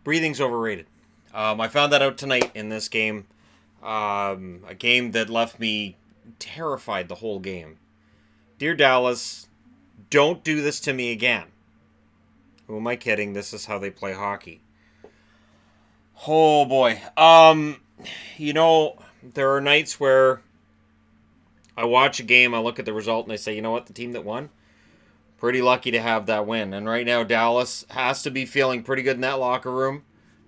breathing's overrated. I found that out tonight in this game. A game that left me terrified the whole game. Dear Dallas, don't do this to me again. Who am I kidding? This is how they play hockey. Oh boy. There are nights where I watch a game, I look at the result, and I say, you know what, the team that won, pretty lucky to have that win. And right now, Dallas has to be feeling pretty good in that locker room,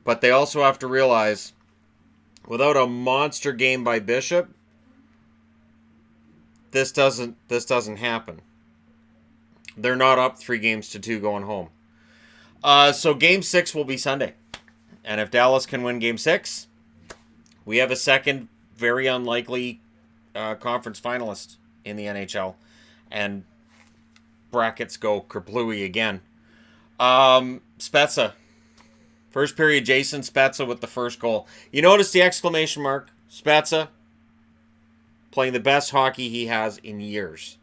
but they also have to realize, without a monster game by Bishop, this doesn't happen. They're not up 3-2 going home. So Game 6 will be Sunday. And if Dallas can win Game 6, we have a second very unlikely conference finalist in the NHL. And brackets go kerplooey again. Spezza. First period, Jason Spezza with the first goal. You notice the exclamation mark? Spezza playing the best hockey he has in years.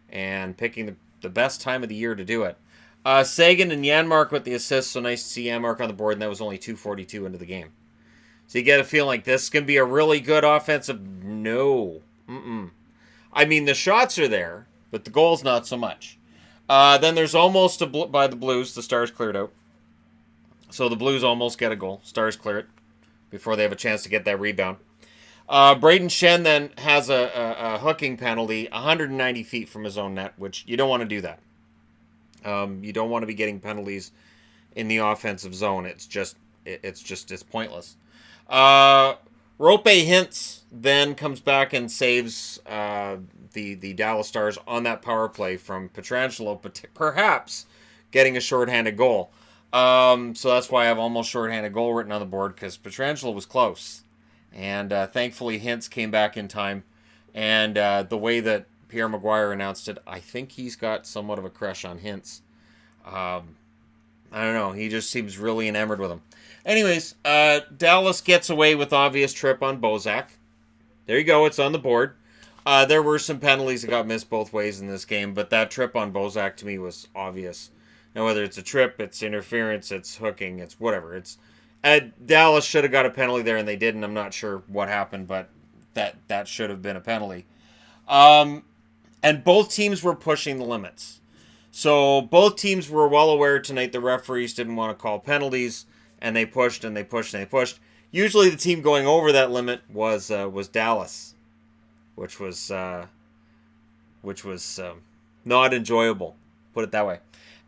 And picking the best time of the year to do it. Sagan and Janmark with the assists. So nice to see Janmark on the board, and that was only 2:42 into the game. So you get a feeling like this can be a really good offensive. No. I mean, the shots are there, but the goals not so much. Then there's almost by the Blues. The Stars cleared out. So the Blues almost get a goal. Stars clear it before they have a chance to get that rebound. Braden Shen then has a hooking penalty 190 feet from his own net, which you don't want to do that. You don't want to be getting penalties in the offensive zone. It's pointless. Rope Hintz then comes back and saves the Dallas Stars on that power play from Pietrangelo, perhaps getting a shorthanded goal. So that's why I have almost shorthanded goal written on the board, because Pietrangelo was close. And thankfully Hintz came back in time. And the way that Pierre Maguire announced it, I think he's got somewhat of a crush on Hintz. I don't know. He just seems really enamored with him. Anyways, Dallas gets away with obvious trip on Bozak. There you go. It's on the board. There were some penalties that got missed both ways in this game, but that trip on Bozak to me was obvious. Now, whether it's a trip, it's interference, it's hooking, it's whatever. Dallas should have got a penalty there, and they didn't. I'm not sure what happened, but that should have been a penalty. And both teams were pushing the limits. So both teams were well aware tonight the referees didn't want to call penalties, and they pushed and they pushed and they pushed. Usually the team going over that limit was Dallas, which was not enjoyable, put it that way.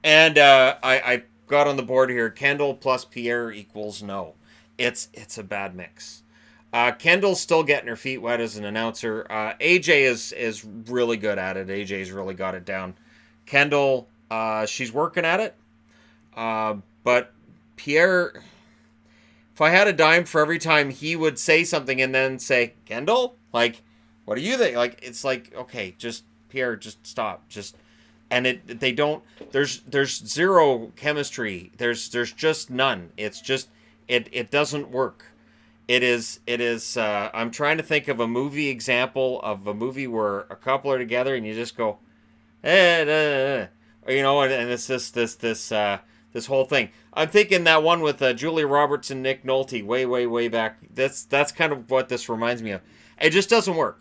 And I got on the board here, Kendall plus Pierre equals no. It's a bad mix. Kendall's still getting her feet wet as an announcer. AJ is really good at it. AJ's really got it down. Kendall, she's working at it. But Pierre, if I had a dime for every time he would say something and then say, Kendall? Like, what do you think? Like, it's like, okay, just, Pierre, just stop. They don't, there's zero chemistry. There's just none. It's just, it doesn't work. It is, I'm trying to think of a movie example of a movie where a couple are together and you just go, and it's this whole thing. I'm thinking that one with Julia Roberts and Nick Nolte way back. That's kind of what this reminds me of. It just doesn't work.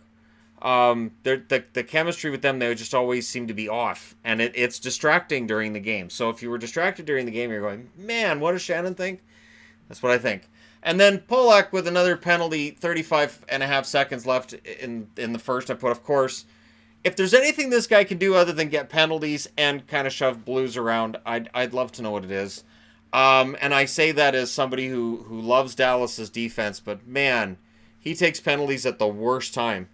The chemistry with them, they just always seem to be off, and it's distracting during the game. So if you were distracted during the game, you're going, man, what does Shannon think? That's what I think. And then Polak with another penalty, 35 and a half seconds left in the first. I put, of course, if there's anything this guy can do other than get penalties and kind of shove Blues around, I'd love to know what it is. And I say that as somebody who loves Dallas's defense, but man, he takes penalties at the worst time.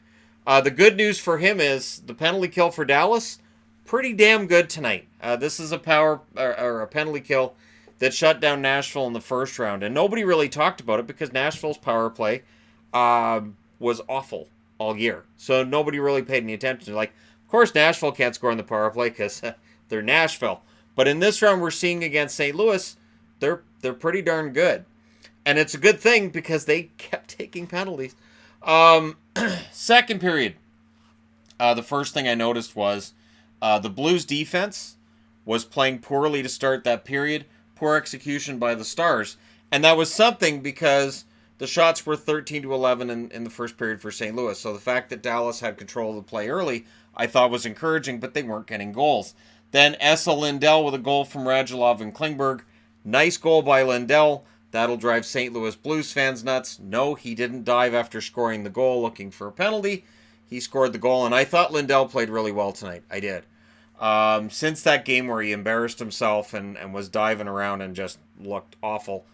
The good news for him is the penalty kill for Dallas, pretty damn good tonight. This is a penalty kill that shut down Nashville in the first round, and nobody really talked about it because Nashville's power play was awful all year. So nobody really paid any attention. Like, of course, Nashville can't score on the power play because they're Nashville. But in this round, we're seeing against St. Louis, they're pretty darn good, and it's a good thing because they kept taking penalties. Second period, the first thing I noticed was the Blues defense was playing poorly to start that period. Poor execution by the Stars. And that was something because the shots were 13-11 in the first period for St. Louis. So the fact that Dallas had control of the play early, I thought was encouraging, but they weren't getting goals. Then Essa Lindell with a goal from Radulov and Klingberg. Nice goal by Lindell. That'll drive St. Louis Blues fans nuts. No, he didn't dive after scoring the goal looking for a penalty. He scored the goal, and I thought Lindell played really well tonight. I did. Since that game where he embarrassed himself and was diving around and just looked awful,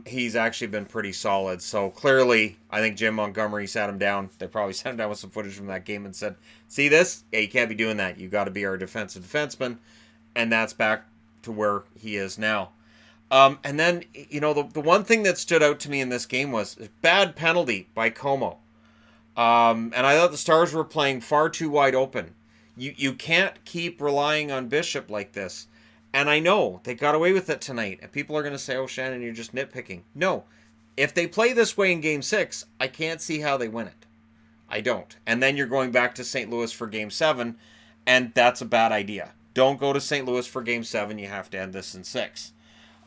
he's actually been pretty solid. So clearly, I think Jim Montgomery sat him down. They probably sat him down with some footage from that game and said, see this? Yeah, you can't be doing that. You got to be our defensive defenseman. And that's back to where he is now. And then, the one thing that stood out to me in this game was a bad penalty by Como. And I thought the Stars were playing far too wide open. You can't keep relying on Bishop like this. And I know they got away with it tonight. And people are going to say, oh, Shannon, you're just nitpicking. No. If they play this way in Game 6, I can't see how they win it. I don't. And then you're going back to St. Louis for Game 7, and that's a bad idea. Don't go to St. Louis for Game 7. You have to end this in 6.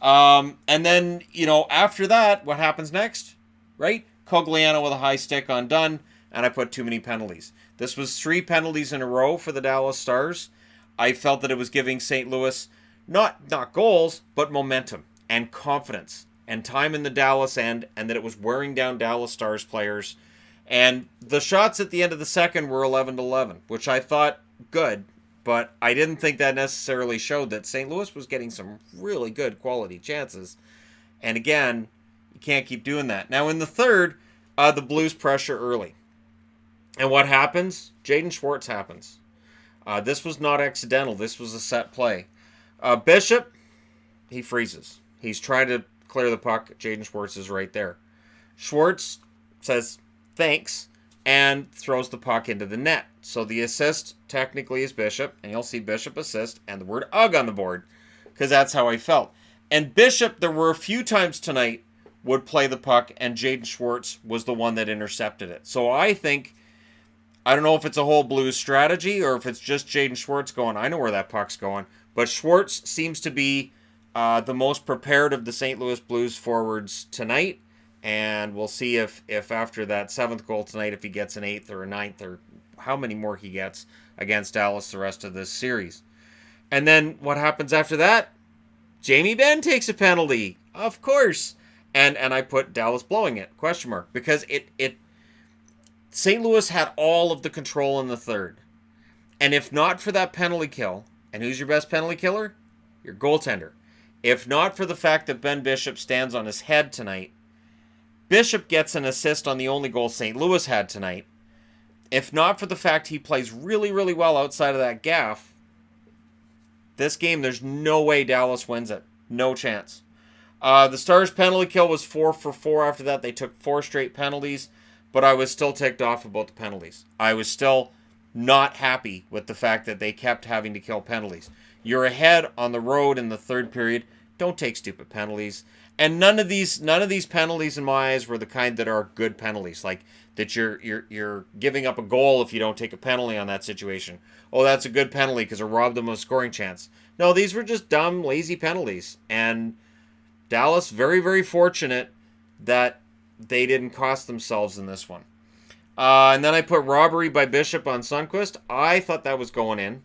And then, after that, what happens next? Right? Cogliano with a high stick on Dunn, and I put too many penalties. This was 3 penalties in a row for the Dallas Stars. I felt that it was giving St. Louis not goals, but momentum and confidence and time in the Dallas end, and that it was wearing down Dallas Stars players. And the shots at the end of the second were 11-11, which I thought good, but I didn't think that necessarily showed that St. Louis was getting some really good quality chances. And again, you can't keep doing that. Now in the third, the Blues pressure early. And what happens? Jaden Schwartz happens. This was not accidental. This was a set play. Bishop, he freezes. He's trying to clear the puck. Jaden Schwartz is right there. Schwartz says thanks and throws the puck into the net. So the assist technically is Bishop, and you'll see Bishop assist and the word UGG on the board because that's how I felt. And Bishop, there were a few times tonight, would play the puck, and Jaden Schwartz was the one that intercepted it. So I don't know if it's a whole Blues strategy or if it's just Jaden Schwartz going, I know where that puck's going. But Schwartz seems to be the most prepared of the St. Louis Blues forwards tonight. And we'll see if after that 7th goal tonight, if he gets an 8th or a 9th or how many more he gets against Dallas the rest of this series. And then what happens after that? Jamie Benn takes a penalty. Of course. And I put Dallas blowing it, ? Because it St. Louis had all of the control in the third. And if not for that penalty kill, and who's your best penalty killer? Your goaltender. If not for the fact that Ben Bishop stands on his head tonight, Bishop gets an assist on the only goal St. Louis had tonight. If not for the fact he plays really, really well outside of that gaff, this game, there's no way Dallas wins it. No chance. The Stars' penalty kill was 4 for 4 after that. They took 4 straight penalties, but I was still ticked off about the penalties. I was still not happy with the fact that they kept having to kill penalties. You're ahead on the road in the third period. Don't take stupid penalties. And none of these penalties in my eyes were the kind that are good penalties, like that you're giving up a goal if you don't take a penalty on that situation. Oh, that's a good penalty because it robbed them of a scoring chance. No, these were just dumb, lazy penalties. And Dallas, very, very fortunate that they didn't cost themselves in this one. And then I put robbery by Bishop on Sundqvist. I thought that was going in.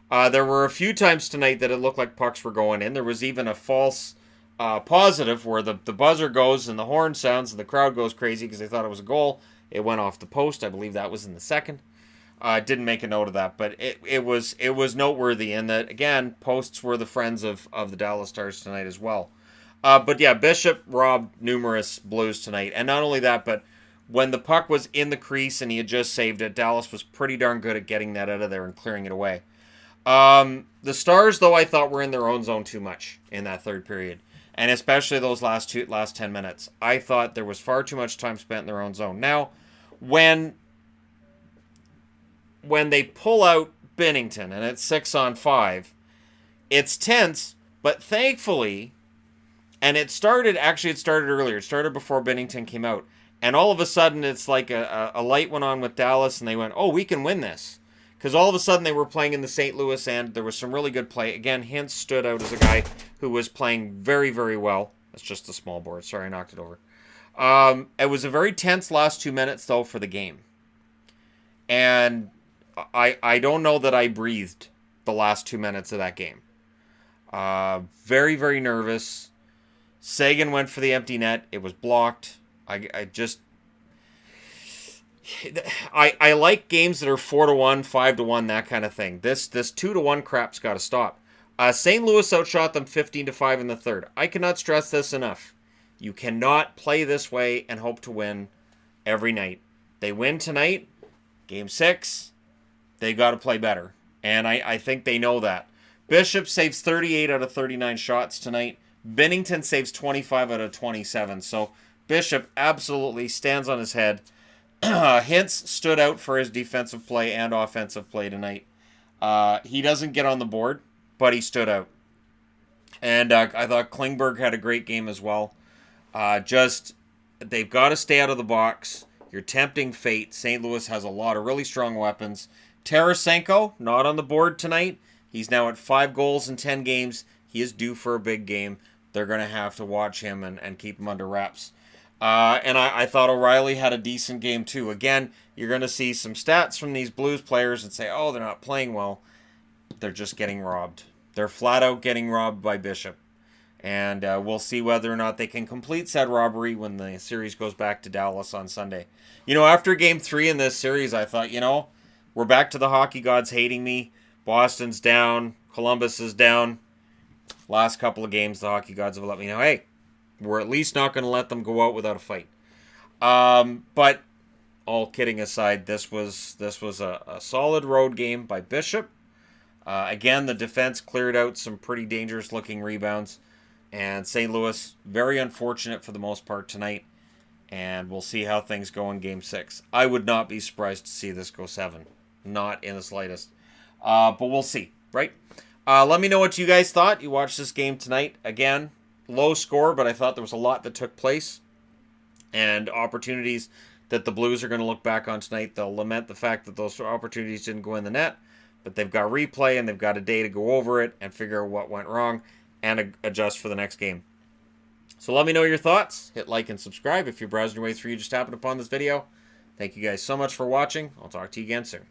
There were a few times tonight that it looked like pucks were going in. There was even a false positive where the buzzer goes and the horn sounds and the crowd goes crazy because they thought it was a goal. It went off the post. I believe that was in the second. Didn't make a note of that, but it was noteworthy in that, again, posts were the friends of the Dallas Stars tonight as well. But yeah, Bishop robbed numerous Blues tonight. And not only that, but when the puck was in the crease and he had just saved it, Dallas was pretty darn good at getting that out of there and clearing it away. The Stars, though, I thought were in their own zone too much in that third period. And especially those last 10 minutes. I thought there was far too much time spent in their own zone. Now, when they pull out Binnington and it's 6-on-5, it's tense, but thankfully, and it started earlier. It started before Binnington came out. And all of a sudden, it's like a light went on with Dallas, and they went, oh, we can win this. Because all of a sudden, they were playing in the St. Louis end. There was some really good play. Again, Hintz stood out as a guy who was playing very, very well. That's just a small board. Sorry, I knocked it over. It was a very tense last 2 minutes, though, for the game. And I don't know that I breathed the last 2 minutes of that game. Very, very nervous. Sagan went for the empty net. It was blocked. I like games that are 4-1, 5-1, that kind of thing. This 2-1 crap's got to stop. St. Louis outshot them 15-5 in the third. I cannot stress this enough. You cannot play this way and hope to win every night. They win tonight, game 6. They've got to play better, and I think they know that. Bishop saves 38 out of 39 shots tonight. Binnington saves 25 out of 27. So Bishop absolutely stands on his head. Hintz stood out for his defensive play and offensive play tonight. He doesn't get on the board, but he stood out. And I thought Klingberg had a great game as well. They've got to stay out of the box. You're tempting fate. St. Louis has a lot of really strong weapons. Tarasenko, not on the board tonight. He's now at 5 goals in 10 games. He is due for a big game. They're going to have to watch him and keep him under wraps. And I thought O'Reilly had a decent game too. Again, you're going to see some stats from these Blues players and say, oh, they're not playing well. They're just getting robbed. They're flat out getting robbed by Bishop. And we'll see whether or not they can complete said robbery when the series goes back to Dallas on Sunday. After Game 3 in this series, I thought, we're back to the hockey gods hating me. Boston's down. Columbus is down. Last couple of games, the hockey gods have let me know, hey, we're at least not going to let them go out without a fight. But all kidding aside, this was a solid road game by Bishop. Again, the defense cleared out some pretty dangerous-looking rebounds. And St. Louis, very unfortunate for the most part tonight. And we'll see how things go in Game 6. I would not be surprised to see this go 7. Not in the slightest. But we'll see, right? Let me know what you guys thought. You watched this game tonight. Again, low score, but I thought there was a lot that took place. And opportunities that the Blues are going to look back on tonight. They'll lament the fact that those opportunities didn't go in the net. But they've got replay, and they've got a day to go over it and figure out what went wrong and adjust for the next game. So let me know your thoughts. Hit like and subscribe if you're browsing your way through. You just happened upon this video. Thank you guys so much for watching. I'll talk to you again soon.